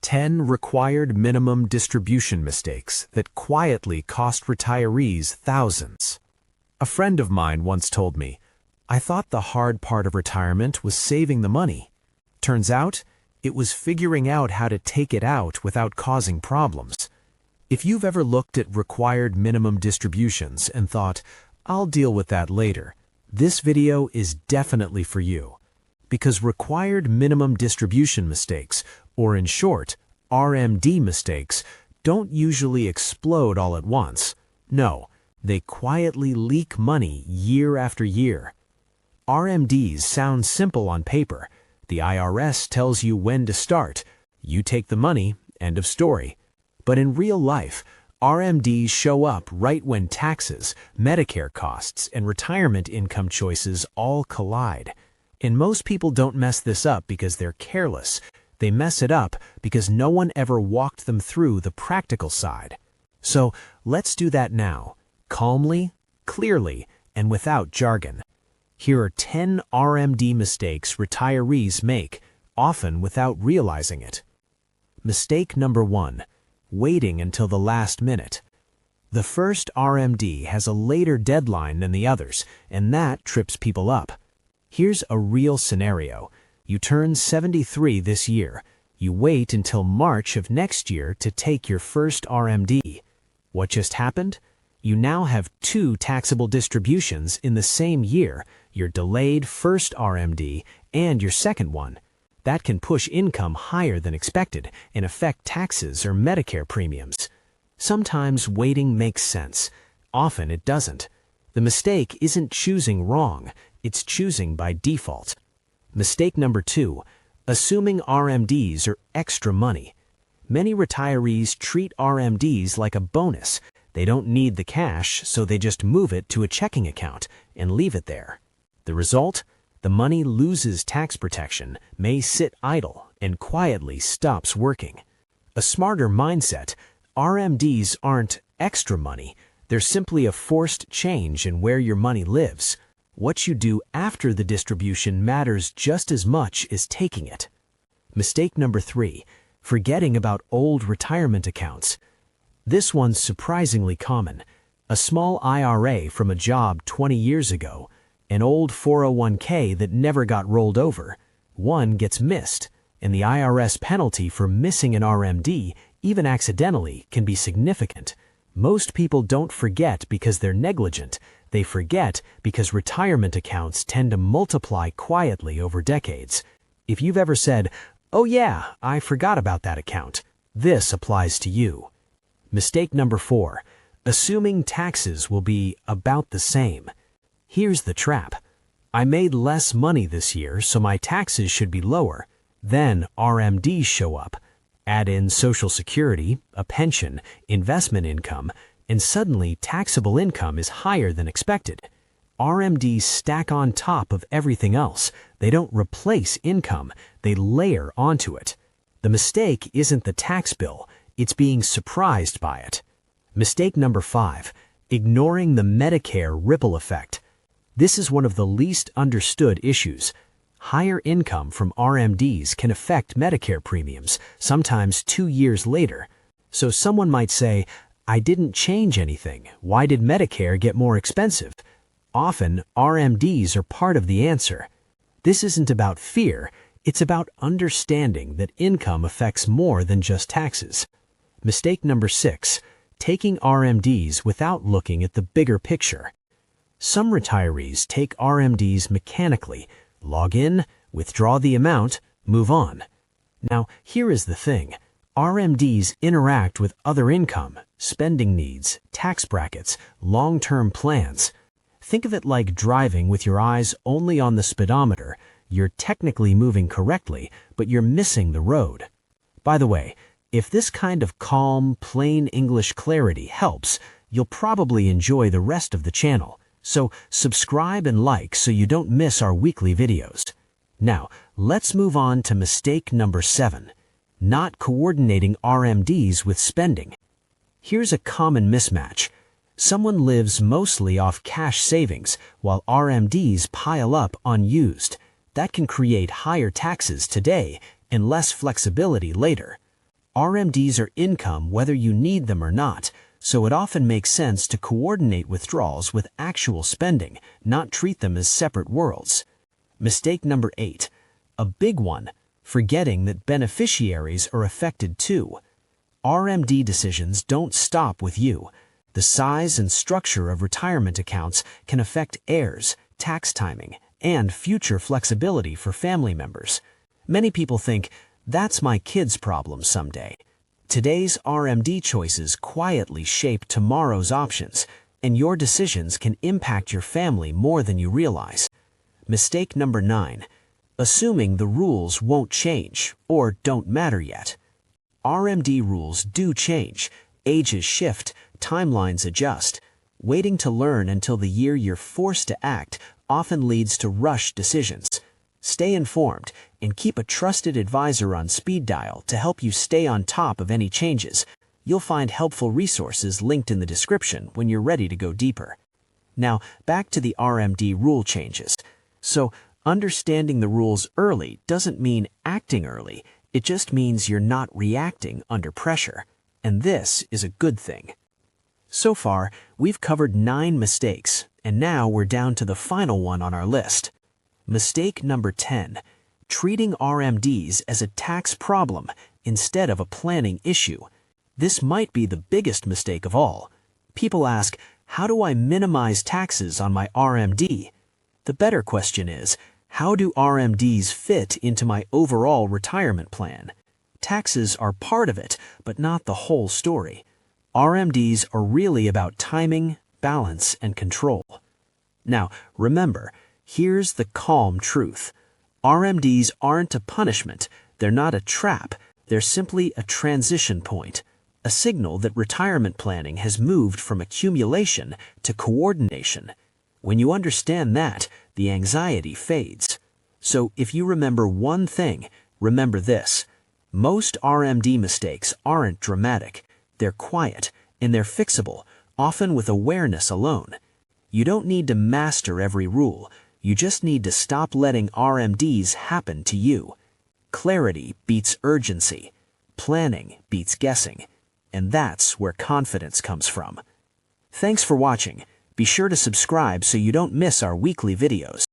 10 required minimum distribution mistakes that quietly cost retirees thousands. A friend of mine once told me, "I thought the hard part of retirement was saving the money. Turns out, it was figuring out how to take it out without causing problems." If you've ever looked at required minimum distributions and thought, "I'll deal with that later," this video is definitely for you. Because required minimum distribution mistakes, or in short, RMD mistakes, don't usually explode all at once. No, they quietly leak money year after year. RMDs sound simple on paper. The IRS tells you when to start. You take the money, end of story. But in real life, RMDs show up right when taxes, Medicare costs, and retirement income choices all collide. And most people don't mess this up because they're careless. They mess it up because no one ever walked them through the practical side. So let's do that now, calmly, clearly, and without jargon. Here are 10 RMD mistakes retirees make, often without realizing it. Mistake number 1, waiting until the last minute. The first RMD has a later deadline than the others, and that trips people up. Here's a real scenario. You turn 73 this year. You wait until March of next year to take your first RMD. What just happened? You now have 2 taxable distributions in the same year, your delayed first RMD and your second one. That can push income higher than expected and affect taxes or Medicare premiums. Sometimes waiting makes sense. Often it doesn't. The mistake isn't choosing wrong. It's choosing by default. Mistake number 2, assuming RMDs are extra money. Many retirees treat RMDs like a bonus. They don't need the cash, so they just move it to a checking account and leave it there. The result? The money loses tax protection, may sit idle, and quietly stops working. A smarter mindset: RMDs aren't extra money. They're simply a forced change in where your money lives. What you do after the distribution matters just as much as taking it. Mistake number 3, forgetting about old retirement accounts. This one's surprisingly common. A small IRA from a job 20 years ago, an old 401k that never got rolled over. One gets missed, and the IRS penalty for missing an RMD, even accidentally, can be significant. Most people don't forget because they're negligent. They forget because retirement accounts tend to multiply quietly over decades. If you've ever said, "Oh yeah, I forgot about that account," this applies to you. Mistake number 4, assuming taxes will be about the same. Here's the trap. I made less money this year, so my taxes should be lower. Then RMDs show up. Add in Social Security, a pension, investment income, and suddenly taxable income is higher than expected. RMDs stack on top of everything else. They don't replace income, they layer onto it. The mistake isn't the tax bill, it's being surprised by it. Mistake number 5, ignoring the Medicare ripple effect. This is one of the least understood issues. Higher income from RMDs can affect Medicare premiums, sometimes 2 years later. So someone might say, "I didn't change anything. Why did Medicare get more expensive?" Often, RMDs are part of the answer. This isn't about fear. It's about understanding that income affects more than just taxes. Mistake number 6, taking RMDs without looking at the bigger picture. Some retirees take RMDs mechanically, log in, withdraw the amount, move on. Now, here is the thing. RMDs interact with other income, spending needs, tax brackets, long-term plans. Think of it like driving with your eyes only on the speedometer. You're technically moving correctly, but you're missing the road. By the way, if this kind of calm, plain English clarity helps, you'll probably enjoy the rest of the channel. So subscribe and like so you don't miss our weekly videos. Now, let's move on to mistake number 7. Not coordinating RMDs with spending. Here's a common mismatch. Someone lives mostly off cash savings, while RMDs pile up unused. That can create higher taxes today and less flexibility later. RMDs are income whether you need them or not, so it often makes sense to coordinate withdrawals with actual spending, not treat them as separate worlds. Mistake number 8, a big one, forgetting that beneficiaries are affected too. RMD decisions don't stop with you. The size and structure of retirement accounts can affect heirs, tax timing, and future flexibility for family members. Many people think, that's my kid's problem someday. Today's RMD choices quietly shape tomorrow's options, and your decisions can impact your family more than you realize. Mistake number 9, assuming the rules won't change or don't matter yet. RMD rules do change, ages shift, timelines adjust. Waiting to learn until the year you're forced to act often leads to rushed decisions. Stay informed and keep a trusted advisor on speed dial to help you stay on top of any changes. You'll find helpful resources linked in the description when you're ready to go deeper. Now, back to the RMD rule changes. So, understanding the rules early doesn't mean acting early. It just means you're not reacting under pressure. And this is a good thing. So far, we've covered 9 mistakes, and now we're down to the final one on our list. Mistake number 10, treating RMDs as a tax problem instead of a planning issue. This might be the biggest mistake of all. People ask, how do I minimize taxes on my RMD? The better question is, how do RMDs fit into my overall retirement plan? Taxes are part of it, but not the whole story. RMDs are really about timing, balance, and control. Now, remember, here's the calm truth. RMDs aren't a punishment, they're not a trap, they're simply a transition point, a signal that retirement planning has moved from accumulation to coordination. When you understand that, the anxiety fades. So if you remember one thing, remember this. Most RMD mistakes aren't dramatic, they're quiet, and they're fixable, often with awareness alone. You don't need to master every rule. You just need to stop letting RMDs happen to you. Clarity beats urgency. Planning beats guessing. And that's where confidence comes from. Thanks for watching. Be sure to subscribe so you don't miss our weekly videos.